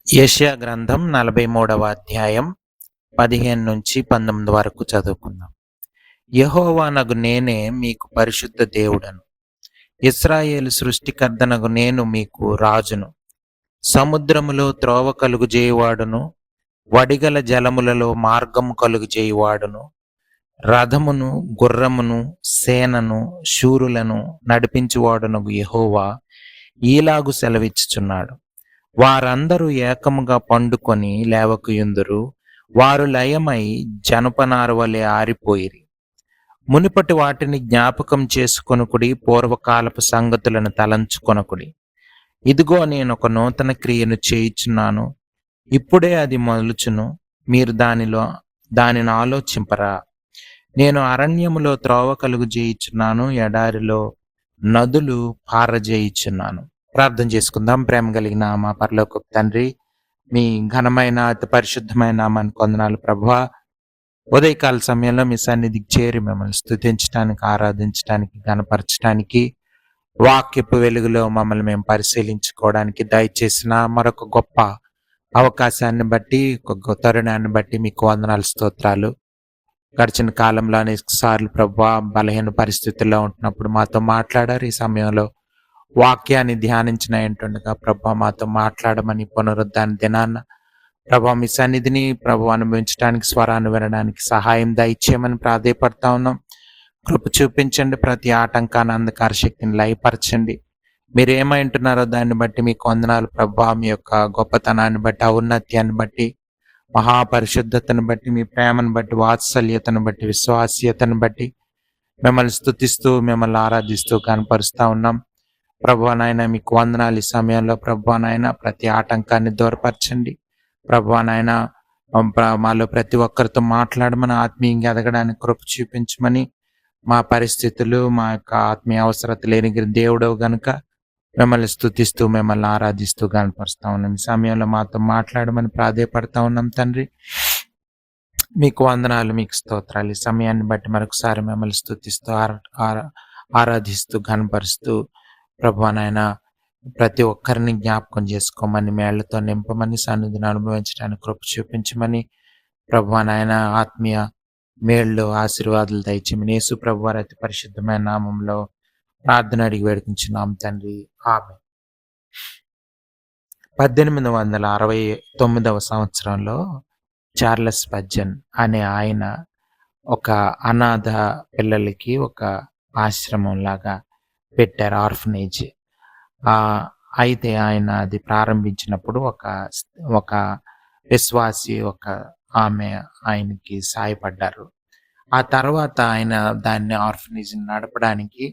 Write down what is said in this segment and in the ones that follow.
యెషయా గ్రంథం 43వ అధ్యాయం 15-19 వరకు చదువుకుందాం. యెహోవానగు నేనే మీకు పరిశుద్ధ దేవుడను, ఇశ్రాయేలు సృష్టికర్తనగు నేను మీకు రాజును. సముద్రములో త్రోవ కలుగుజేయువాడును, వడిగల జలములలో మార్గము కలుగుజేయువాడును, రథమును, గుర్రమును, సేనను, శూరులను నడిపించువాడునగు యెహోవా ఈలాగు సెలవిచ్చుచున్నాడు. వారందరూ ఏకముగా పండుకొని లేవకయుందురు, వారు లయమై జనపనార వలె ఆరిపోయిరి. మునుపటి వాటిని జ్ఞాపకం చేసుకొనుకుడి, పూర్వకాలపు సంగతులను తలంచుకొనకుడి. ఇదిగో నేనొక నూతన క్రియను చేయుచున్నాను, ఇప్పుడే అది మొదలుచును, మీరు దానిని ఆలోచింపరా. నేను అరణ్యములో త్రోవ కలుగుజేయుచున్నాను, ఎడారిలో నదులు పారజేయుచున్నాను. ప్రార్థన చేసుకుందాం. ప్రేమ కలిగిన మా పరలోకపు తండ్రి, మీ ఘనమైన అతి పరిశుద్ధమైన నామానికి వందనాలు ప్రభువా. ఉదయకాల సమయంలో మీ సన్నిధికి చేరి మిమ్మల్ని స్తుతించడానికి, ఆరాధించడానికి, ఘనపరచడానికి, వాక్యపు వెలుగులో మమ్మల్ని మేము పరిశీలించుకోవడానికి దయచేసిన మరొక గొప్ప అవకాశాన్ని బట్టి, ఒక తరుణాన్ని బట్టి మీకు వందనాలు, స్తోత్రాలు. గడిచిన కాలంలో అనేక సార్లు ప్రభువా బలహీన పరిస్థితుల్లో ఉంటున్నప్పుడు మాతో మాట్లాడారు. ఈ సమయంలో వాక్యాన్ని ధ్యానించిన ఏంటుండగా ప్రభా మాతో మాట్లాడమని, పునరుద్ధాన దినాన్న ప్రభా మీ సన్నిధిని ప్రభు అనుభవించడానికి, స్వరాన్ని వినడానికి సహాయం దయచేయమని ప్రాధేయపడతా ఉన్నాం. కృప చూపించండి, ప్రతి ఆటంకాన్ని, అంధకార శక్తిని లయపరచండి. మీరు ఏమైంటున్నారో దాన్ని బట్టి మీకు వందనాలు ప్రభా. మీ యొక్క గొప్పతనాన్ని బట్టి, ఔన్నత్యాన్ని బట్టి, మహాపరిశుద్ధతను బట్టి, మీ ప్రేమను బట్టి, వాత్సల్యతను బట్టి, విశ్వాస్యతను బట్టి మిమ్మల్ని స్తుతిస్తూ, మిమ్మల్ని ఆరాధిస్తూ కనపరుస్తూ ఉన్నాం. ప్రభువా నాయన మీకు వందనాలు. ఈ సమయంలో ప్రభువా నాయన ప్రతి ఆటంకాన్ని దూరపరచండి. ప్రభువా నాయన మాలో ప్రతి ఒక్కరితో మాట్లాడమని, ఆత్మీయంగా ఎదగడానికి కృప చూపించమని, మా పరిస్థితులు, మా యొక్క ఆత్మీయ అవసరతలు ఎరిగిన దేవుడవు గనుక మిమ్మల్ని స్తుతిస్తూ, మిమ్మల్ని ఆరాధిస్తూ కనపరుస్తూ ఉన్నాం. ఈ సమయంలో మాతో మాట్లాడమని ప్రాధేయపడతా ఉన్నాం తండ్రి. మీకు వందనాలు, మీకు స్తోత్రాలు. ఈ సమయాన్ని బట్టి మరొకసారి మిమ్మల్ని స్తుతిస్తూ, ఆరాధిస్తూ, కనపరుస్తూ ప్రభువా నాయన ప్రతి ఒక్కరిని జ్ఞాపకం చేసుకోమని, మేళ్లతో నింపమని, సన్నిధిని అనుభవించడానికి కృప చూపించమని, ప్రభువా నాయన ఆత్మీయ మేళ్ళు, ఆశీర్వాదాలు దయచేయమని యేసు ప్రభువారి అతి పరిశుద్ధమైన నామంలో ప్రార్థన అడిగి వేడుకుంటున్నాం తండ్రి, ఆమేన్. 1869వ సంవత్సరంలో చార్లెస్ స్పర్జన్ అనే ఆయన ఒక అనాథ పిల్లలకి ఒక ఆశ్రమం లాగా పెట్టారు, ఆర్ఫనేజ్. అయితే ఆయన అది ప్రారంభించినప్పుడు ఒక విశ్వాసి, ఒక ఆమె ఆయనకి సాయపడ్డారు. ఆ తర్వాత ఆయన దాన్ని ఆర్ఫనేజ్ నడపడానికి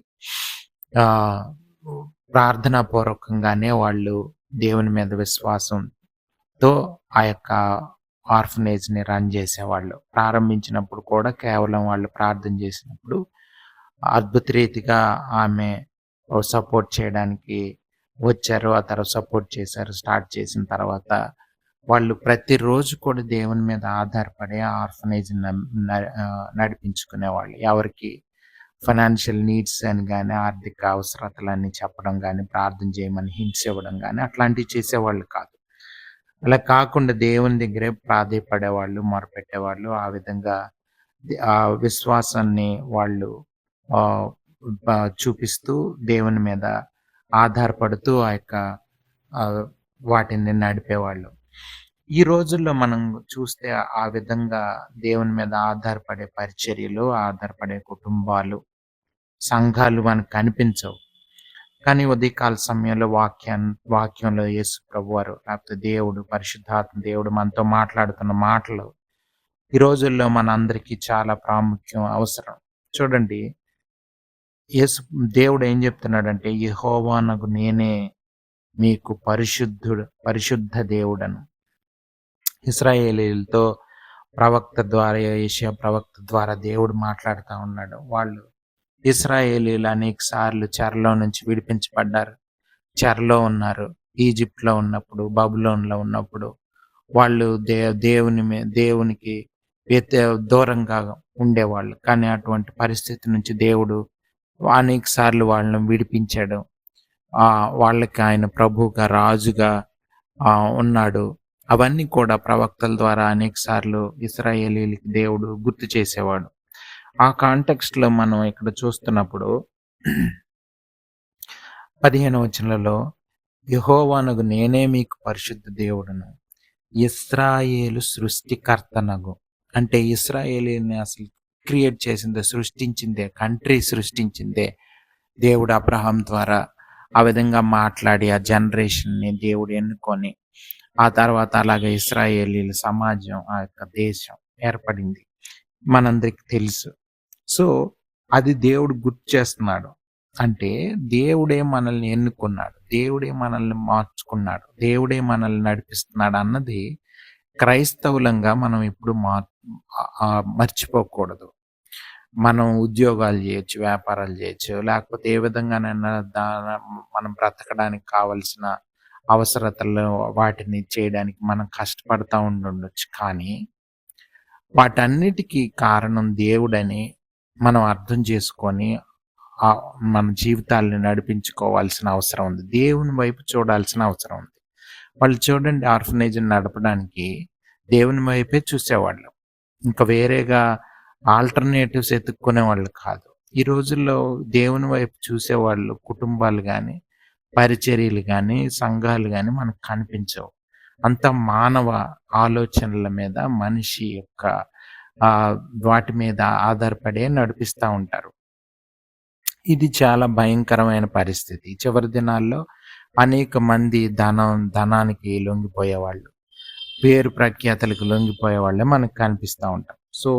ప్రార్థనాపూర్వకంగానే వాళ్ళు దేవుని మీద విశ్వాసంతో ఆ యొక్క ఆర్ఫనేజ్ని రన్ చేసేవాళ్ళు. ప్రారంభించినప్పుడు కూడా కేవలం వాళ్ళు ప్రార్థన చేసినప్పుడు అద్భుత రీతిగా ఆమె సపోర్ట్ చేయడానికి వచ్చారు. ఆ తర్వాత సపోర్ట్ చేశారు. స్టార్ట్ చేసిన తర్వాత వాళ్ళు ప్రతిరోజు కూడా దేవుని మీద ఆధారపడి ఆర్ఫనేజ్ నడిపించుకునేవాళ్ళు. ఎవరికి ఫైనాన్షియల్ నీడ్స్ అని కానీ, ఆర్థిక అవసరతలన్నీ చెప్పడం కానీ, ప్రార్థన చేయమని హింట్స్ ఇవ్వడం కానీ అట్లాంటివి చేసేవాళ్ళు కాదు. అలా కాకుండా దేవుని దగ్గరే ప్రాధేయపడేవాళ్ళు, మొరపెట్టేవాళ్ళు. ఆ విధంగా ఆ విశ్వాసాన్ని వాళ్ళు చూపిస్తూ, దేవుని మీద ఆధారపడుతూ ఆ యొక్క వాటిని నడిపేవాళ్ళు. ఈ రోజుల్లో మనం చూస్తే ఆ విధంగా దేవుని మీద ఆధారపడే పరిచర్యలు, ఆధారపడే కుటుంబాలు, సంఘాలు మనకు కనిపించవు. కానీ ఉదయకాల సమయంలో వాక్యంలో యేసు ప్రభువారు, లేకపోతే దేవుడు, పరిశుద్ధాత్మ దేవుడు మనతో మాట్లాడుతున్న మాటలు ఈ రోజుల్లో మన అందరికీ చాలా ప్రాముఖ్యం, అవసరం. చూడండి, దేవుడు ఏం చెప్తున్నాడంటే, యెహోవానగు నేనే మీకు పరిశుద్ధ దేవుడను. ఇశ్రాయేలీయులతో ప్రవక్త ద్వారా, యెషయా ప్రవక్త ద్వారా దేవుడు మాట్లాడుతూ ఉన్నాడు. వాళ్ళు ఇశ్రాయేలీయులు అనేక సార్లు చెరలో నుంచి విడిపించబడ్డారు, చెరలో ఉన్నారు. ఈజిప్ట్లో ఉన్నప్పుడు, బబులోన్లో ఉన్నప్పుడు వాళ్ళు దేవునికి దూరంగా ఉండేవాళ్ళు. కానీ అటువంటి పరిస్థితి నుంచి దేవుడు అనేక సార్లు వాళ్ళని విడిపించాడు. వాళ్ళకి ఆయన ప్రభువుగా, రాజుగా ఉన్నాడు. అవన్నీ కూడా ప్రవక్తల ద్వారా అనేక సార్లు ఇశ్రాయేలీయులకి దేవుడు గుర్తు చేసేవాడు. ఆ కాంటెక్స్ట్‌లో మనం ఇక్కడ చూస్తున్నప్పుడు 15వ వచనంలో యెహోవానగు నేనే మీకు పరిశుద్ధ దేవుడను. ఇశ్రాయేలు సృష్టికర్తనగు. అంటే ఇశ్రాయేలీయుల్ని అసలు క్రియేట్ చేసిందే, సృష్టించిందే, కంట్రీ సృష్టించిందే దేవుడు అబ్రహాం ద్వారా. ఆ విధంగా మాట్లాడి ఆ జనరేషన్‌ని దేవుడు ఎన్నుకొని, ఆ తర్వాత అలాగే ఇశ్రాయేలీయుల సమాజం, ఆ యొక్క దేశం ఏర్పడింది. మనందరికి తెలుసు. సో, అది దేవుడు గుర్తు చేస్తున్నాడు. అంటే దేవుడే మనల్ని ఎన్నుకున్నాడు. దేవుడే మనల్ని మార్చుకున్నాడు. దేవుడే మనల్ని నడిపిస్తున్నాడు అన్నది క్రైస్తవులంగా మనం ఎప్పుడు మర్చిపోకూడదు. మనం ఉద్యోగాలు జేయొచ్చు, వ్యాపారాలు జేయొచ్చు, లేకపోతే ఏ విధంగానైనా మనం బ్రతకడానికి కావాల్సిన అవసరతలు వాటిని చేయడానికి మనం కష్టపడతా ఉండుండొచ్చు. కానీ వాటన్నిటికీ కారణం దేవుడని మనం అర్థం చేసుకొని ఆహ్, మన జీవితాల్ని నడిపించుకోవాల్సిన అవసరం ఉంది. దేవుని వైపు చూడాల్సిన అవసరం ఉంది. వాళ్ళు చూడండి, ఆర్ఫనేజ్‌ని నడపడానికి దేవుని వైపే చూసేవాళ్ళు. ఇంక వేరేగా ఆల్టర్‌నేటివ్స్ ఎతుక్కునేవాళ్ళు కాదు. ఈ రోజుల్లో దేవుని వైపు చూసేవాళ్ళు కుటుంబాలు గాని, పరిచర్యలు గాని, సంఘాలు గాని మనకు కనిపించవు. అంతా మానవ ఆలోచనల మీద, మనిషి యొక్క ఆహ్, వాటి మీద ఆధారపడే నడిపిస్తా ఉంటారు. ఇది చాలా భయంకరమైన పరిస్థితి. చివరి దినాల్లో అనేక మంది ధనానికి లొంగిపోయేవాళ్ళు, పేరు ప్రఖ్యాతలకు లొంగిపోయే వాళ్ళే మనకు కనిపిస్తా ఉంటారు. సో,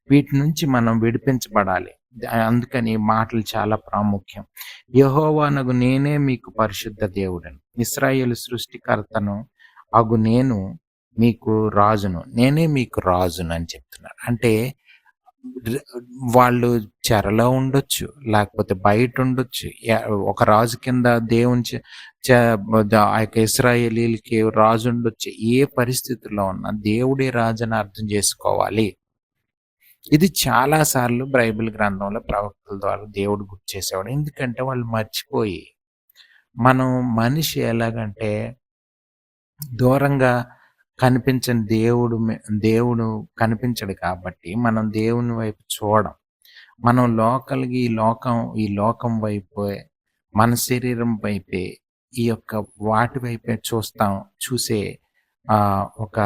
వీటి నుంచి మనం విడిపించబడాలి. అందుకని మాటలు చాలా ప్రాముఖ్యం. యెహోవానగు నేనే మీకు పరిశుద్ధ దేవుడను. ఇశ్రాయేలు సృష్టికర్తను అగు నేను మీకు రాజును. నేనే మీకు రాజును అని చెప్తున్నాడు. అంటే ర్ వాళ్ళు చెరలో ఉండొచ్చు, లేకపోతే బయటుండొచ్చు. ఒక రాజు కింద దేవుని చే చ ఆ యొక్క ఇశ్రాయేలీయులకి రాజుండొచ్చు. ఏ పరిస్థితుల్లో ఉన్నా దేవుడే రాజని అర్థం చేసుకోవాలి. ఇది చాలా సార్లు బైబిల్ గ్రంథంలో ప్రవక్తల ద్వారా దేవుడు గుర్తు చేసేవాడు. ఎందుకంటే వాళ్ళు మర్చిపోయి, మనం మనిషి ఎలాగంటే దూరంగా కనిపించని దేవుడు కనిపించడు కాబట్టి మనం దేవుని వైపు చూడం. మనం లోకల్‌గా ఈ లోకం వైపే, మన శరీరం వైపే, ఈ యొక్క వాటి వైపే చూసే ఒక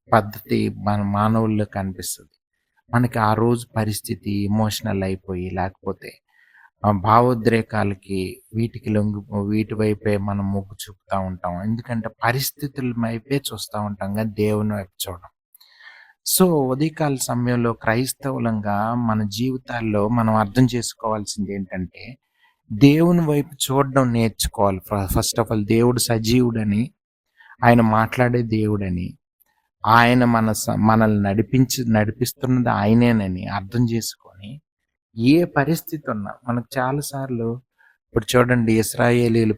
పద్ధతి మన మానవుల్లో కనిపిస్తది. మనకి ఆ రోజు పరిస్థితి ఎమోషనల్ అయిపోయి, లేకపోతే భావోద్రేకాలకి వీటి వైపే మనం మొగ్గు చూపుతా ఉంటాం. ఎందుకంటే పరిస్థితుల వైపే చూస్తా ఉంటాం గానీ దేవుని వైపు చూడం. సో, ఉదయకాల సమయంలో క్రైస్తవులంగా మన జీవితాల్లో మనం అర్థం చేసుకోవాల్సిందేంటంటే, దేవుని వైపు చూడడం నేర్చుకోవాలి. ఫస్ట్ ఆఫ్ ఆల్ దేవుడు సజీవుడని, ఆయన మాట్లాడే దేవుడని, ఆయన మనల్ని నడిపిస్తున్నది ఆయనేనని అర్థం చేసుకొని, ఏ పరిస్థితి ఉన్నా మనకు చాలా సార్లు ఇప్పుడు చూడండి, ఇశ్రాయేలీయులు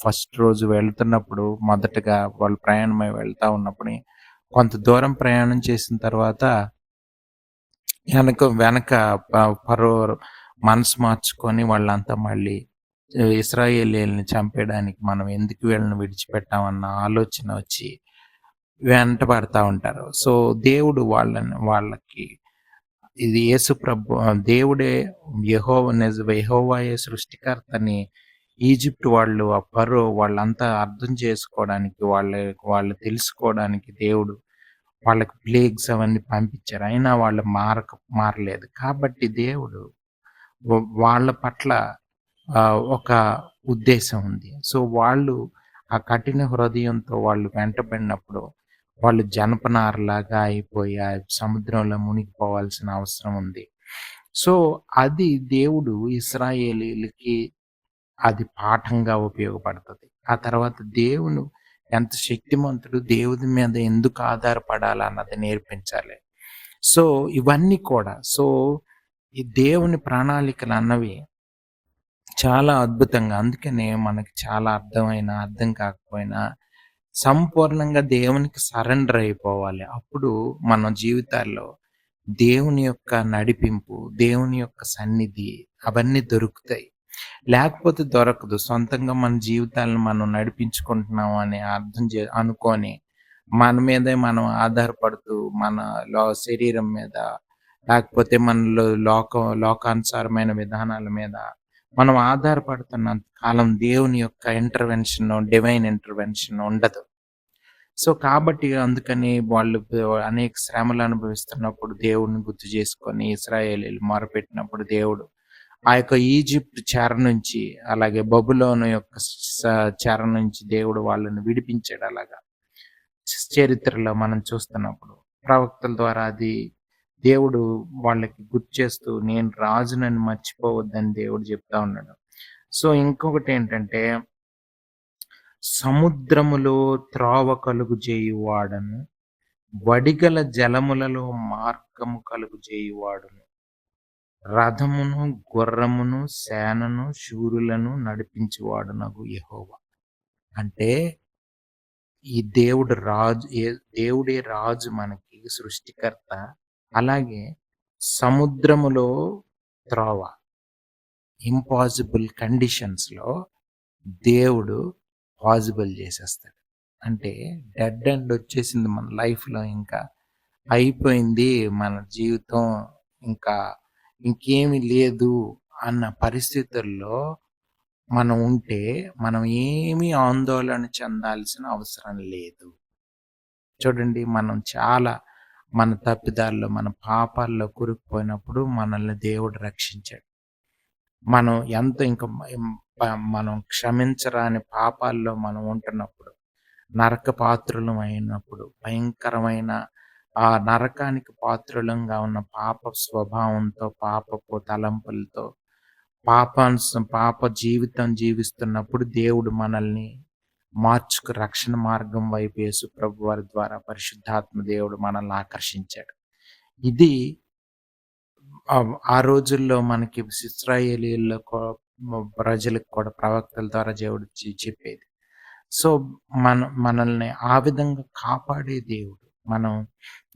ఫస్ట్ రోజు వెళ్తున్నప్పుడు మొదటగా వాళ్ళు ప్రయాణమై వెళ్తా ఉన్నప్పుడు కొంత దూరం ప్రయాణం చేసిన తర్వాత వెనక వెనక ఫరో మనసు మార్చుకొని వాళ్ళంతా మళ్ళీ ఇశ్రాయేలీయుల్ని చంపేయడానికి మనం ఎందుకు వీళ్ళని విడిచిపెట్టామన్న ఆలోచన వచ్చి వెంట పడతా ఉంటారు. సో, దేవుడు వాళ్ళకి ఇది దేవుడే యెహోవాయే సృష్టికర్తని ఈజిప్ట్ వాళ్ళు, ఆ ఫరో వాళ్ళంతా అర్థం చేసుకోవడానికి, వాళ్ళు తెలుసుకోవడానికి దేవుడు వాళ్ళకి ప్లేగ్స్ అవన్నీ పంపించారు. అయినా వాళ్ళు మారలేదు. కాబట్టి దేవుడు వాళ్ళ పట్ల ఒక ఉద్దేశం ఉంది. సో, వాళ్ళు ఆ కఠిన హృదయంతో వాళ్ళు వెంటబడినప్పుడు వాళ్ళు జనపనారలాగా అయిపోయి ఆ సముద్రంలో మునిగిపోవాల్సిన అవసరం ఉంది. సో, అది దేవుడు ఇశ్రాయేలీయులకి అది పాఠంగా ఉపయోగపడతది. ఆ తర్వాత దేవుడు ఎంత శక్తిమంతుడు, దేవుని మీద ఎందుకు ఆధారపడాలన్నది నేర్పించాలి. సో, ఇవన్నీ కూడా ఈ దేవుని ప్రణాళికలన్నవి చాలా అద్భుతంగా, అందుకనే మనకి చాలా అర్థం కాకపోయినా సంపూర్ణంగా దేవునికి సరెండర్ అయిపోవాలి. అప్పుడు మన జీవితాల్లో దేవుని యొక్క నడిపింపు, దేవుని యొక్క సన్నిధి అవన్నీ దొరుకుతాయి. లేకపోతే దొరకదు. సొంతంగా మన జీవితాలను మనం నడిపించుకుంటున్నాం అని అనుకోని మన మీదే మనం ఆధారపడుతూ మన శరీరం మీద, లేకపోతే మనలో లోకానుసారమైన విధానాల మీద మనం ఆధారపడుతున్నంత కాలం దేవుని యొక్క డివైన్ ఇంటర్వెన్షన్ ఉండదు. సో, కాబట్టి అందుకని వాళ్ళు అనేక శ్రమలు అనుభవిస్తున్నప్పుడు దేవుడిని గుర్తు చేసుకొని ఇశ్రాయేలీయులు మొరపెట్టినప్పుడు దేవుడు ఆ యొక్క ఈజిప్ట్ చెర నుంచి, అలాగే బబులోను యొక్క చెర నుంచి దేవుడు వాళ్ళని విడిపించాడు అలాగా. చరిత్రలో మనం చూస్తున్నప్పుడు ప్రవక్తల ద్వారా అది దేవుడు వాళ్ళకి గుర్తు చేస్తూ నేను రాజునని మర్చిపోవద్దని దేవుడు చెప్తా ఉన్నాడు. సో, ఇంకొకటేంటంటే సముద్రములో త్రోవ కలుగజేయువాడను, వడిగల జలములలో మార్గము కలుగజేయువాడును, రథమును, గుర్రమును, సేనను, శూరులను నడిపించువాడునగు యెహోవా. అంటే ఈ దేవుడే రాజు మనకి సృష్టికర్త. అలాగే సముద్రములో త్రోవ, ఇంపాసిబుల్ కండిషన్స్‌లో దేవుడు పాజిబుల్ చేసేస్తాడు. అంటే డెడ్ ఎండ్ వచ్చేసింది మన లైఫ్‌లో, ఇంకా అయిపోయింది మన జీవితం, ఇంకా ఇంకేమి లేదు అన్న పరిస్థితుల్లో మనం ఉంటే, మనం ఏమీ ఆందోళన చెందాల్సిన అవసరం లేదు. చూడండి, మనం చాలా మన తప్పిదాల్లో, మన పాపాల్లో కూరుకుపోయినప్పుడు మనల్ని దేవుడు రక్షించాడు. మనం ఎంత ఇంక మనం క్షమించరాని పాపాల్లో మనం ఉంటున్నప్పుడు, నరక పాత్రులం అయినప్పుడు, భయంకరమైన ఆ నరకానికి పాత్రులంగా ఉన్న పాప స్వభావంతో, పాపపు తలంపులతో, పాప జీవితం జీవిస్తున్నప్పుడు దేవుడు మనల్ని రక్షణ మార్గం వైపు యేసు ప్రభువారి ద్వారా పరిశుద్ధాత్మ దేవుడు మనల్ని ఆకర్షించాడు. ఇది ఆ రోజుల్లో మనకి ఇశ్రాయేలీయుల్లో ప్రజలకు కూడా ప్రవక్తల ద్వారా దేవుడు చెప్పేది. సో, మనల్ని ఆ విధంగా కాపాడే దేవుడు. మనం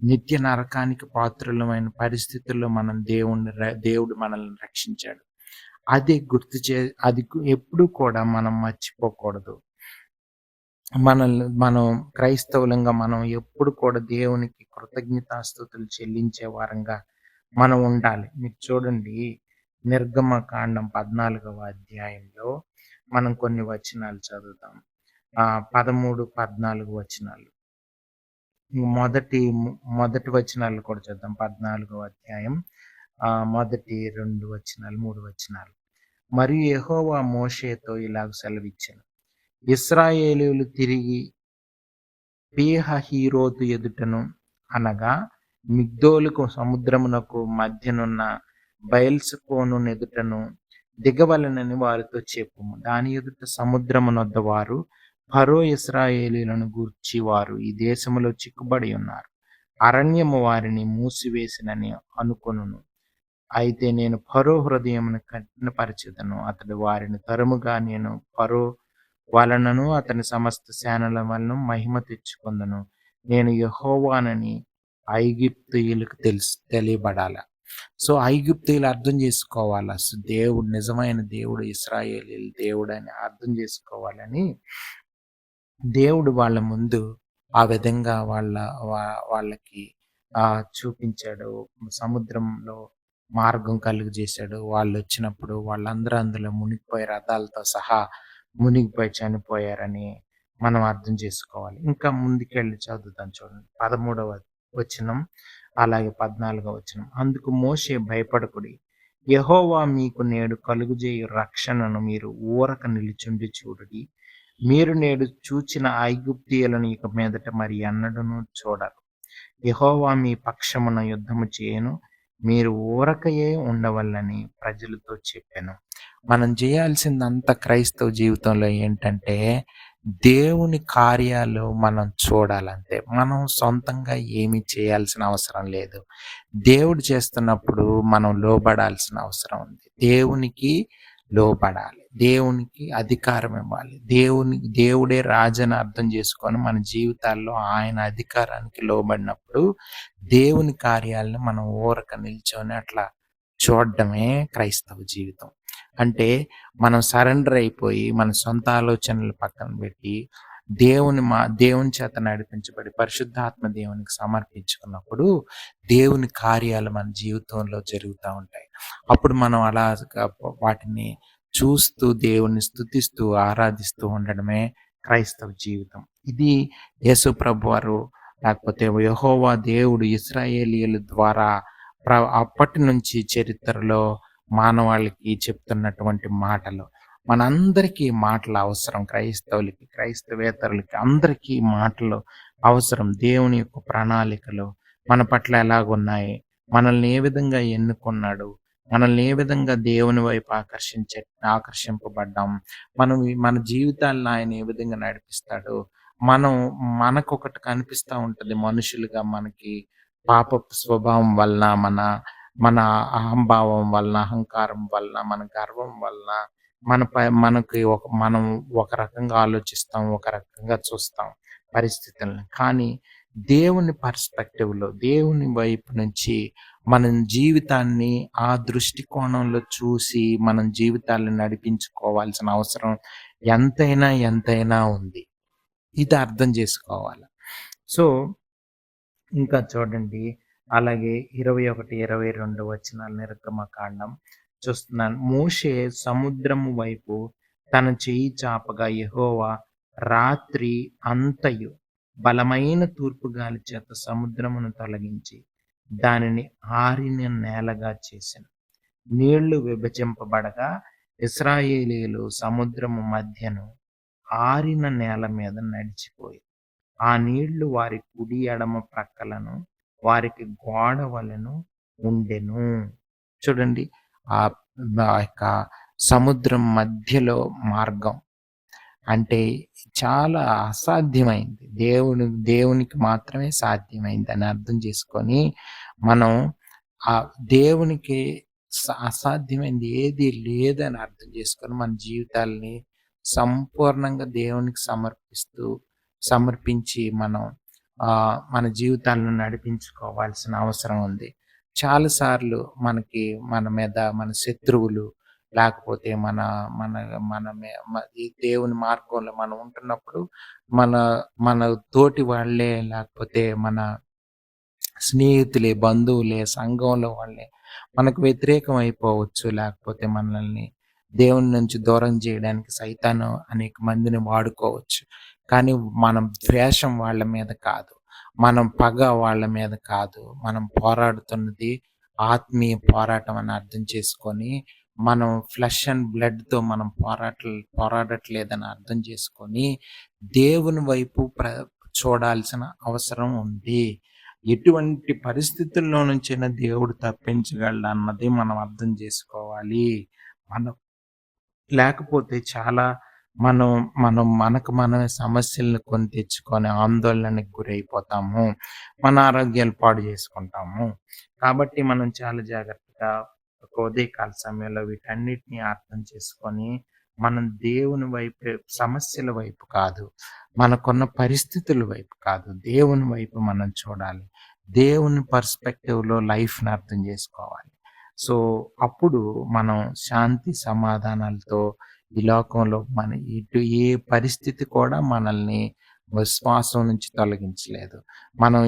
నిత్య నరకానికి పాత్రులమైన పరిస్థితుల్లో దేవుడు మనల్ని రక్షించాడు. అది ఎప్పుడూ కూడా మనం మర్చిపోకూడదు. మనం క్రైస్తవులంగా మనం ఎప్పుడు కూడా దేవునికి కృతజ్ఞతాస్తుతులు చెల్లించే వారంగా మనం ఉండాలి. మీరు చూడండి, నిర్గమకాండం 14వ అధ్యాయంలో మనం కొన్ని వచనాలు చదువుతాం. 13, 14 వచనాలు. మొదటి వచనాలు కూడా చదువుతాం. 14వ అధ్యాయం మొదటి 2 వచనాలు, 3 వచనాలు. మరియు యెహోవా మోషేతో ఇలాగ సెలవిచ్చెను, ఇశ్రాయేలీయులు తిరిగి పీహహీరోతు ఎదుటను, అనగా మిగ్దోలుకు సముద్రమునకు మధ్యనున్న బయల్సెపోను ఎదుటను దిగవలెనని వారితో చెప్పుము. దాని ఎదుట సముద్రమునొద్ద వారు ఫరో ఇశ్రాయేలీయులను గూర్చి వారు ఈ దేశములో చిక్కుబడి ఉన్నారు, అరణ్యము వారిని మూసివేసినని అనుకొనును. అయితే నేను ఫరో హృదయమును కఠినపరచెదను, అతడు వారిని తరుముగా నేను ఫరో వలనను అతని సమస్త సేనల వలన మహిమ తెచ్చుకొందును. నేను యెహోవానని ఐగుప్తీయులకు తెలియబడాల. సో, ఐగుప్తీయులు అర్థం చేసుకోవాలి, అసలు దేవుడు నిజమైన దేవుడు, ఇశ్రాయేలీయుల దేవుడు అని అర్థం చేసుకోవాలని దేవుడు వాళ్ళ ముందు ఆ విధంగా వాళ్ళకి చూపించాడు. సముద్రంలో మార్గం కలుగజేశాడు. వాళ్ళు వచ్చినప్పుడు వాళ్ళందరూ అందులో మునిగిపోయి, రథాలతో సహా మునిగిపోయి చనిపోయారని మనం అర్థం చేసుకోవాలి. ఇంకా ముందుకెళ్ళి చదువుతాం చూడండి, 13వ వచనం, అలాగే 14వ వచనం. అందుకు మోషే, భయపడకుడి, యెహోవా మీకు నేడు కలుగజేయు రక్షణను మీరు ఊరక నిలుచుండి చూడుడి. మీరు నేడు చూచిన ఐగుప్తీయులను ఇక మీదట మరి ఎన్నడూను చూడరు. యెహోవా మీ పక్షమున యుద్ధము చేయను, మీరు ఊరకయే ఉండవల్లని ప్రజలతో చెప్పాను. మనం చేయాల్సిందంతా క్రైస్తవ జీవితంలో ఏంటంటే, దేవుని కార్యాలు మనం చూడాలంతే. మనం సొంతంగా ఏమీ చేయాల్సిన అవసరం లేదు. దేవుడు చేస్తున్నప్పుడు మనం లోబడాల్సిన అవసరం ఉంది. దేవునికి లోబడాలి, దేవునికి అధికారం ఇవ్వాలి. దేవుడే రాజని అర్థం చేసుకొని మన జీవితాల్లో ఆయన అధికారానికి లోబడినప్పుడు దేవుని కార్యాలను మనం ఊరక నిల్చొని అట్లా చూడడమే క్రైస్తవ జీవితం. అంటే మనం సరెండర్ అయిపోయి మన సొంత ఆలోచనలు పక్కన పెట్టి దేవుని చేత నడిపించబడి పరిశుద్ధాత్మ దేవునికి సమర్పించుకున్నప్పుడు దేవుని కార్యాలు మన జీవితంలో జరుగుతూ ఉంటాయి. అప్పుడు మనం అలాగా వాటిని చూస్తూ దేవుని స్తుతిస్తూ ఆరాధిస్తూ ఉండడమే క్రైస్తవ జీవితం. ఇది యేసు ప్రభువారు లేకపోతే యెహోవా దేవుడు ఇశ్రాయేలీయుల ద్వారా అప్పటి నుంచి చరిత్రలో మానవాళికి చెప్తున్నటువంటి మాటలు. మనందరికీ మాటలు అవసరం. క్రైస్తవులకి, క్రైస్తవేతరులకి అందరికీ మాటలు అవసరం. దేవుని యొక్క ప్రణాళికలు మన పట్ల ఎలాగున్నాయి, మనల్ని ఏ విధంగా ఎన్నుకున్నాడు, మనల్ని ఏ విధంగా దేవుని వైపు ఆకర్షింపబడ్డాం, మన జీవితాలను ఆయన ఏ విధంగా నడిపిస్తాడు. మనకొకటి కనిపిస్తూ ఉంటుంది మనుషులుగా. మనకి పాపపు స్వభావం వలన, మన మన అహంభావం వలన, అహంకారం వలన, మన గర్వం వలన మనం ఒక రకంగా ఆలోచిస్తాం, ఒక రకంగా చూస్తాం పరిస్థితులను. కానీ దేవుని పర్స్పెక్టివ్లో, దేవుని వైపు నుంచి మన జీవితాన్ని ఆ దృష్టికోణంలో చూసి మనం జీవితాలను నడిపించుకోవాల్సిన అవసరం ఎంతైనా ఉంది. ఇది అర్థం చేసుకోవాలి. సో ఇంకా చూడండి, అలాగే 21, 22 వచనాలు నిర్గమకాండం చూస్తున్నాను. మోషే సముద్రము వైపు తన చెయ్యి చాపగా యెహోవా రాత్రి అంతయు బలమైన తూర్పు గాలి చేత సముద్రమును తొలగించి దానిని ఆరిన నేలగా చేసెను. నీళ్లు విభజింపబడగా ఇశ్రాయేలీయులు సముద్రము మధ్యను ఆరిన నేల మీద నడిచిపోయి ఆ నీళ్లు వారి కుడి ఎడమ ప్రక్కలను వారికి గోడ వలెను ఉండెను. చూడండి, ఆ యొక్క సముద్రం మధ్యలో మార్గం అంటే చాలా అసాధ్యమైంది. దేవునికి మాత్రమే సాధ్యమైంది అని అర్థం చేసుకొని మనం ఆ దేవునికి అసాధ్యమైంది ఏది లేదని అర్థం చేసుకొని మన జీవితాల్ని సంపూర్ణంగా దేవునికి సమర్పించి మనం మన జీవితాలను నడిపించుకోవాల్సిన అవసరం ఉంది. చాలాసార్లు మన మీద మన శత్రువులు లేకపోతే మన మన మన ఈ దేవుని మార్గంలో మనం ఉంటున్నప్పుడు మన మన తోటి వాళ్ళే లేకపోతే మన స్నేహితులే, బంధువులే, సంఘంలో వాళ్ళే మనకు వ్యతిరేకం అయిపోవచ్చు. లేకపోతే మనల్ని దేవుని నుంచి దూరం చేయడానికి సైతాను అనేక మందిని వాడుకోవచ్చు. కానీ మనం ద్వేషం వాళ్ళ మీద కాదు, మనం పగ వాళ్ళ మీద కాదు, మనం పోరాడుతున్నది ఆత్మీయ పోరాటం అని అర్థం చేసుకొని, మనం ఫ్లెష్ అండ్ బ్లడ్తో మనం పోరాడట్లేదని అర్థం చేసుకొని దేవుని వైపు చూడాల్సిన అవసరం ఉంది. ఎటువంటి పరిస్థితుల్లో నుంచైనా దేవుడు తప్పించగలడు అన్నది మనం అర్థం చేసుకోవాలి. మనం లేకపోతే చాలా మనకు మనమే సమస్యలను కొని తెచ్చుకొని ఆందోళనకు గురైపోతాము, మన ఆరోగ్యాలు పాడు చేసుకుంటాము. కాబట్టి మనం చాలా జాగ్రత్తగా ఉదయకాల సమయంలో వీటన్నిటిని అర్థం చేసుకొని మనం దేవుని వైపు, సమస్యల వైపు కాదు, మనకున్న పరిస్థితుల వైపు కాదు, దేవుని వైపు మనం చూడాలి. దేవుని పర్స్పెక్టివ్లో లైఫ్ని అర్థం చేసుకోవాలి. సో అప్పుడు మనం శాంతి సమాధానాలతో ఈ లోకంలో ఏ పరిస్థితి కూడా మనల్ని విశ్వాసం నుంచి తొలగించలేదు. మనం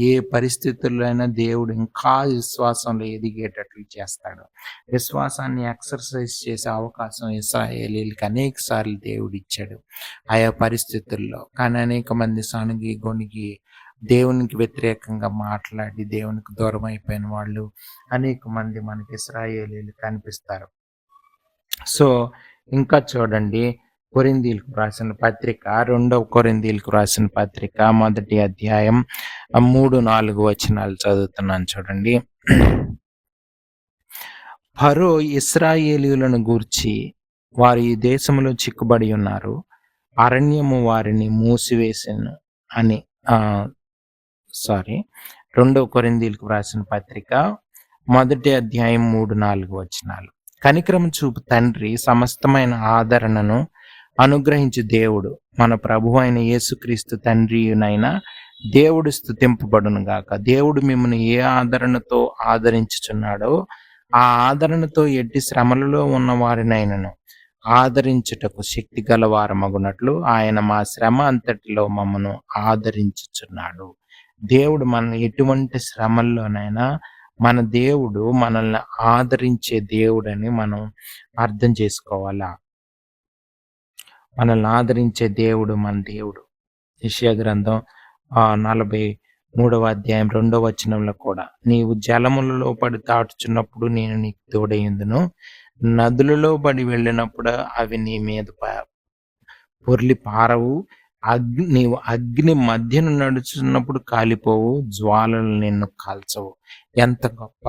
ఏ పరిస్థితుల్లో అయినా దేవుడు ఇంకా విశ్వాసంలో ఎదిగేటట్లు చేస్తాడు. విశ్వాసాన్ని ఎక్సర్సైజ్ చేసే అవకాశం ఇశ్రాయేలీయులకి అనేక సార్లు దేవుడు ఇచ్చాడు ఆయా పరిస్థితుల్లో. కానీ అనేక మంది సణిగి గొణిగి దేవునికి వ్యతిరేకంగా మాట్లాడి దేవునికి దూరం అయిపోయిన వాళ్ళు అనేక మంది మనకి ఇశ్రాయేలీయులు కనిపిస్తారు. సో ఇంకా చూడండి, కొరింథీయులకు రాసిన పత్రిక, 2వ కొరింథీయులకు రాసిన పత్రిక 1వ అధ్యాయం 3-4 వచనాలు చదువుతున్నాను చూడండి. ఫరో ఇశ్రాయేలీయులను గూర్చి వారు ఈ దేశంలో చిక్కుబడి ఉన్నారు, అరణ్యము వారిని మూసివేసెను అని 2వ కొరింథీయులకు రాసిన పత్రిక 1వ అధ్యాయం 3-4 వచనాలు. కనికరము చూపు తండ్రి సమస్తమైన ఆదరణను అనుగ్రహించు దేవుడు మన ప్రభువు అయిన యేసుక్రీస్తు తండ్రియునైనా దేవుడు స్తుతింపబడును గాక. దేవుడు మిమ్మల్ని ఏ ఆదరణతో ఆదరించుచున్నాడో ఆ ఆదరణతో ఎట్టి శ్రమలలో ఉన్న వారినైనను ఆదరించుటకు శక్తి గలవారమగునట్లు ఆయన మా శ్రమ అంతటిలో మమ్మను ఆదరించుచున్నాడు. దేవుడు మనల్ని ఎటువంటి శ్రమల్లోనైనా మన దేవుడు మనల్ని ఆదరించే దేవుడని మనం అర్థం చేసుకోవాలా. మనల్ని ఆదరించే దేవుడు మన దేవుడు. యెషయా గ్రంథం 43వ అధ్యాయం 2వ వచనంలో కూడా, నీవు జలములలో పడి దాటుచున్నప్పుడు నేను నీకు తోడైయుందును. నదులలో పడి వెళ్ళినప్పుడు అవి నీ మీద పొర్లి పారవు. నీవు అగ్ని మధ్యన నడుచున్నప్పుడు కాలిపోవు. జ్వాలలు నిన్ను కాల్చవు. ఎంత గొప్ప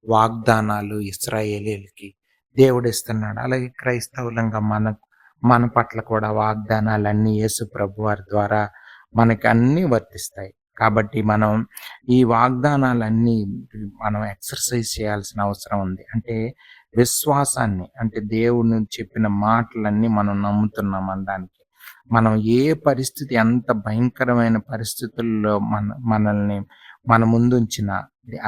వాగ్దానాలు ఇశ్రాయేలీయులకి దేవుడిస్తున్నాడు. అలాగే క్రైస్తవులంగా మన పట్ల కూడా వాగ్దానాలన్నీ యేసు ప్రభువారి ద్వారా మనకి అన్నీ వర్తిస్తాయి. కాబట్టి మనం ఈ వాగ్దానాలన్నీ మనం ఎక్సర్సైజ్ చేయాల్సిన అవసరం ఉంది. అంటే విశ్వాసాన్ని, అంటే దేవుడు చెప్పిన మాటలన్నీ మనం నమ్ముతున్నాం అనడానికి. మనం ఏ పరిస్థితి, ఎంత భయంకరమైన పరిస్థితుల్లో మనల్ని మన ముందుంచినా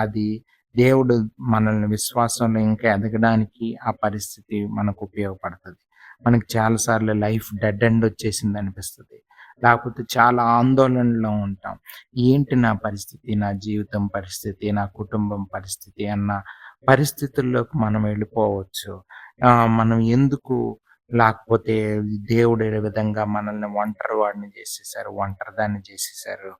అది దేవుడు మనల్ని విశ్వాసంలో ఇంకా ఎదగడానికి ఆ పరిస్థితి మనకు ఉపయోగపడుతుంది. మనకి చాలా సార్లు లైఫ్ డెడ్ ఎండ్ వచ్చేసింది అనిపిస్తుంది. లేకపోతే చాలా ఆందోళనలో ఉంటాం. ఏంటి నా పరిస్థితి, నా జీవితం పరిస్థితి, నా కుటుంబం పరిస్థితి అన్న పరిస్థితుల్లోకి మనం వెళ్ళిపోవచ్చు. మనం ఎందుకు, లేకపోతే దేవుడు ఏ విధంగా మనల్ని ఒంటరి వాడిని చేసేసారు, ఒంటరిదాన్ని చేసేసారు.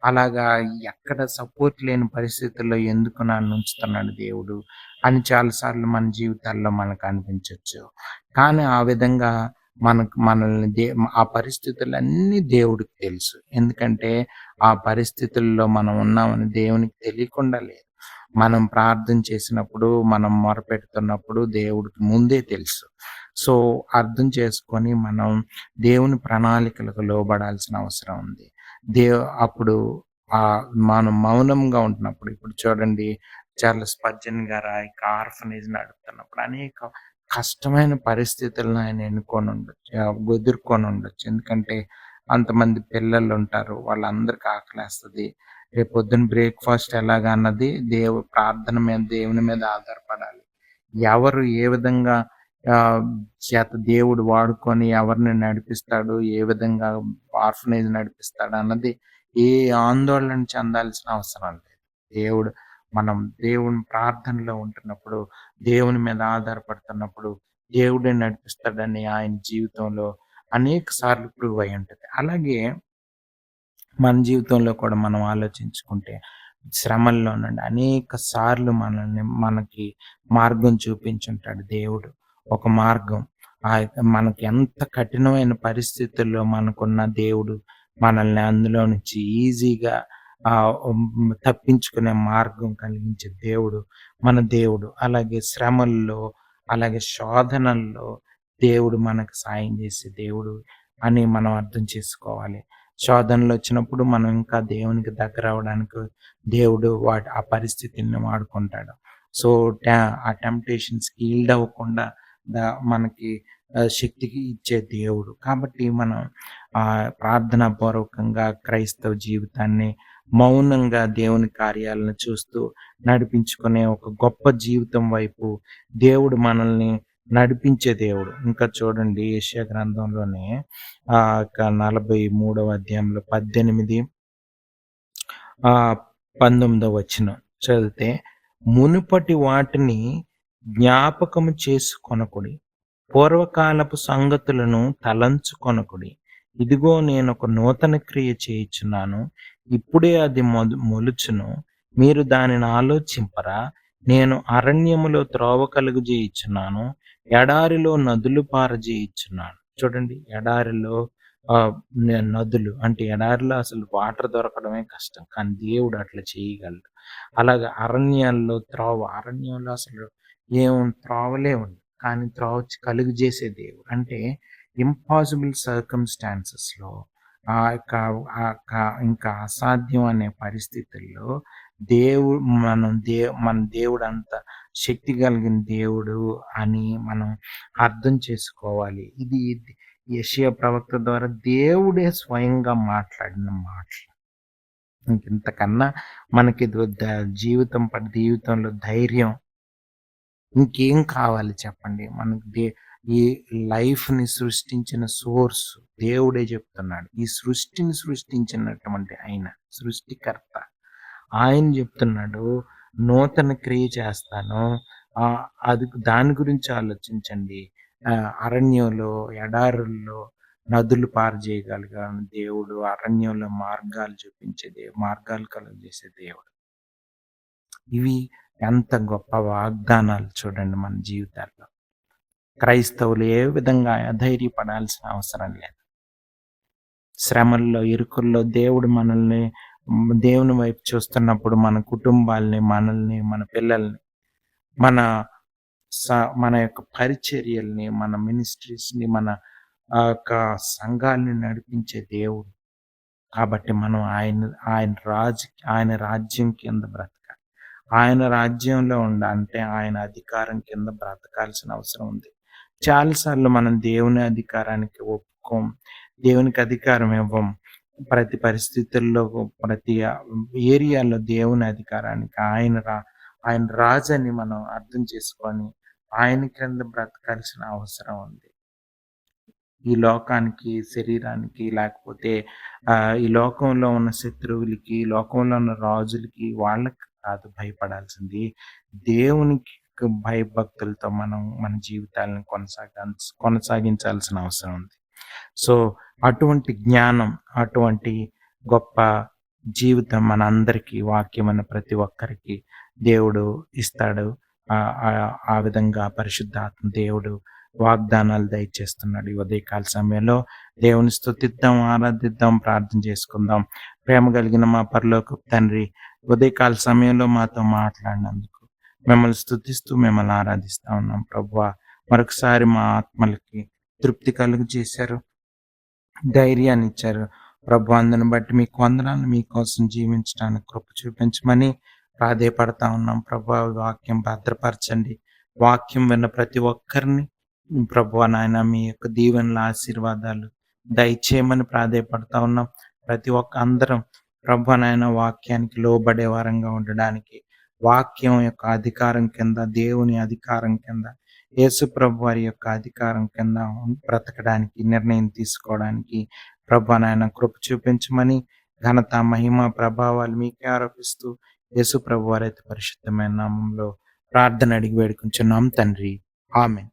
అలాగా ఎక్కడ సపోర్ట్ లేని పరిస్థితుల్లో ఎందుకు నన్ను ఉంచుతున్నాడు దేవుడు అని చాలాసార్లు మన జీవితాల్లో మనకు అనిపించొచ్చు. కానీ ఆ విధంగా మనల్ని ఆ పరిస్థితులన్నీ దేవుడికి తెలుసు. ఎందుకంటే ఆ పరిస్థితుల్లో మనం ఉన్నామని దేవునికి తెలియకుండా లేదు. మనం ప్రార్థన చేసినప్పుడు, మనం మొరపెడుతున్నప్పుడు దేవుడికి ముందే తెలుసు. సో, అర్థం చేసుకొని మనం దేవుని ప్రణాళికలకు లోబడాల్సిన అవసరం ఉంది. అప్పుడు మనం మౌనంగా ఉంటున్నప్పుడు, ఇప్పుడు చూడండి, చార్లెస్ స్పర్జన్ గారు ఆ యొక్క ఆర్ఫనేజ్ నడుపుతున్నప్పుడు అనేక కష్టమైన పరిస్థితులను ఆయన ఎదుర్కొని ఉండొచ్చు. ఎందుకంటే అంతమంది పిల్లలు ఉంటారు. వాళ్ళందరికి ఆకలేస్తది. రేపొద్దున బ్రేక్‌ఫాస్ట్ ఎలాగా అన్నది ప్రార్థన మీద, దేవుని మీద ఆధారపడాలి. ఎవరు ఏ విధంగా దేవుడు వాడుకొని ఎవరిని నడిపిస్తాడు, ఏ విధంగా ఆర్ఫనేజ్ నడిపిస్తాడు అన్నది ఏ ఆందోళన చెందాల్సిన అవసరం లేదు. మనం దేవుని ప్రార్థనలో ఉంటున్నప్పుడు, దేవుని మీద ఆధారపడుతున్నప్పుడు దేవుడే నడిపిస్తాడని ఆయన జీవితంలో అనేక సార్లు ప్రూవ్ అయి ఉంటది. అలాగే మన జీవితంలో కూడా మనం ఆలోచించుకుంటే శ్రమల్లో నుండి అనేక సార్లు మనకి మార్గం చూపించుంటాడు దేవుడు. ఒక మార్గం. మనకి ఎంత కఠినమైన పరిస్థితుల్లో మనకున్న దేవుడు మనల్ని అందులో నుంచి ఈజీగా తప్పించుకునే మార్గం కలిగించే దేవుడు మన దేవుడు. అలాగే శ్రమల్లో, అలాగే శోధనల్లో దేవుడు మనకు సాయం చేసే దేవుడు అని మనం అర్థం చేసుకోవాలి. శోధనలు వచ్చినప్పుడు మనం ఇంకా దేవునికి దగ్గర అవ్వడానికి దేవుడు ఆ పరిస్థితిని వాడుకుంటాడు. సో, ఆ టెంప్టేషన్స్‌కి ఈల్డ్ అవ్వకుండా మనకి శక్తికి ఇచ్చే దేవుడు. కాబట్టి మనం ప్రార్థనాపూర్వకంగా క్రైస్తవ జీవితాన్ని మౌనంగా దేవుని కార్యాలను చూస్తూ నడిపించుకునే ఒక గొప్ప జీవితం వైపు దేవుడు మనల్ని నడిపించే దేవుడు. ఇంకా చూడండి, యెషయా గ్రంథంలోనే 43వ అధ్యాయంలో 18, 19 వచనం చదివితే, మునుపటి వాటిని జ్ఞాపకము చేసుకొనకుడి, పూర్వకాలపు సంగతులను తలంచుకొనకుడి. ఇదిగో నేనొక నూతన క్రియ చేయుచున్నాను, ఇప్పుడే అది మొలుచును, మీరు దానిని ఆలోచింపరా? నేను అరణ్యములో త్రోవ కలుగజేయుచున్నాను, ఎడారిలో నదులు పారజేయుచున్నాను. చూడండి, ఎడారిలో నదులు అంటే ఎడారిలో అసలు వాటర్ దొరకడమే కష్టం. కానీ దేవుడు అట్లా చేయగలడు. అలాగే అరణ్యంలో అసలు త్రోవలే ఉండవు. కానీ త్రోవ కలుగజేసే దేవుడు. అంటే ఇంపాసిబుల్ సర్కమ్‌స్టాన్సెస్‌లో ఇంకా అసాధ్యం అనే పరిస్థితుల్లో మన దేవుడు అంత శక్తి కలిగిన దేవుడు అని మనం అర్థం చేసుకోవాలి. ఇది యెషయా ప్రవక్త ద్వారా దేవుడే స్వయంగా మాట్లాడిన మాటలు. ఇంతకన్నా మనకి జీవితంలో ధైర్యం ఇంకేం కావాలి చెప్పండి? మనకు ఈ లైఫ్‌ని సృష్టించిన సోర్స్ దేవుడే చెప్తున్నాడు. ఈ సృష్టిని సృష్టించినటువంటి ఆయన సృష్టికర్త. ఆయన చెప్తున్నాడు, నూతన క్రియ చేస్తాను. అది దాని గురించి ఆలోచించండి. అరణ్యంలో, ఎడారుల్లో నదులు పారజేయగలిగిన దేవుడు, అరణ్యంలో మార్గాలు చూపించే మార్గాలు కలుగజేసే దేవుడు. ఇవి ఎంత గొప్ప వాగ్దానాలు చూడండి మన జీవితాల్లో. క్రైస్తవులు ఏ విధంగా అధైర్యపడాల్సిన అవసరం లేదు. శ్రమల్లో, ఇరుకుల్లో దేవుడు మనల్ని దేవుని వైపు చూస్తున్నప్పుడు మన కుటుంబాల్ని, మనల్ని, మన పిల్లల్ని, మన మన యొక్క పరిచర్యల్ని, మన మినిస్ట్రీస్‌ని, మన యొక్క సంఘాల్ని నడిపించే దేవుడు. కాబట్టి మనం ఆయన రాజ్యం కింద బ్రతకాలి. ఆయన రాజ్యంలో అంటే ఆయన అధికారం కింద బ్రతకాల్సిన అవసరం ఉంది. చాలా సార్లు మనం దేవుని అధికారానికి ఒప్పుకోం. దేవునికి అధికారం ఇవ్వం. ప్రతి పరిస్థితుల్లో, ప్రతి ఏరియాలో దేవుని అధికారానికి ఆయన రాజని మనం అర్థం చేసుకొని, ఆయన క్రింద బ్రతకాల్సిన అవసరం ఉంది. ఈ లోకానికి, శరీరానికి, లేకపోతే ఈ లోకంలో ఉన్న శత్రువులకి, లోకంలో ఉన్న రాజులకి, వాళ్ళకి కాదు భయపడాల్సింది. దేవునికి భయభక్తులతో మనం మన జీవితాలను కొనసాగించాల్సిన అవసరం ఉంది. సో, అటువంటి జ్ఞానం, అటువంటి గొప్ప జీవితం మనందరికీ, వాక్యమైన ప్రతి ఒక్కరికి దేవుడు ఇస్తాడు. ఆ విధంగా పరిశుద్ధాత్మ దేవుడు వాగ్దానాలు దయచేస్తున్నాడు. ఈ ఉదయకాల సమయంలో దేవుని స్తుతిద్దాం, ఆరాధిద్దాం, ప్రార్థన చేసుకుందాం. ప్రేమ కలిగిన మా పరలోకపు తండ్రి, ఉదయకాల సమయంలో మాతో మాట్లాడినందుకు మిమ్మల్ని స్తుతిస్తూ, మిమ్మల్ని ఆరాధిస్తా ఉన్నాం ప్రభువా. మరొకసారి మా ఆత్మలకి తృప్తి కలుగజేశారు, ధైర్యాన్ని ఇచ్చారు ప్రభు. అందుని బట్టి మీకు వందనాలు. మీకోసం జీవించడానికి కృప చూపించమని ప్రాధేయపడతా ఉన్నాం ప్రభు. వాక్యం భద్రపరచండి. వాక్యం విన్న ప్రతి ఒక్కరిని ప్రభువా నాయన మీ యొక్క దీవెనల ఆశీర్వాదాలు దయచేయమని ప్రాధేయపడతా ఉన్నాం. ప్రతి ఒక్క అందరం ప్రభువా నాయన వాక్యానికి లోబడే వారంగా ఉండడానికి, వాక్యం యొక్క అధికారం కింద, దేవుని అధికారం కింద, యేసు ప్రభు వారి యొక్క అధికారం కింద బ్రతకడానికి నిర్ణయం తీసుకోవడానికి ప్రభువా నాయన కృప చూపించమని, ఘనత, మహిమ, ప్రభావాలు మీకే ఆరోపిస్తూ యేసు ప్రభు వారైతే పరిశుద్ధమైన నామంలో ప్రార్థన అడిగి వేడుకుంటున్నాం తండ్రి. ఆమేన్.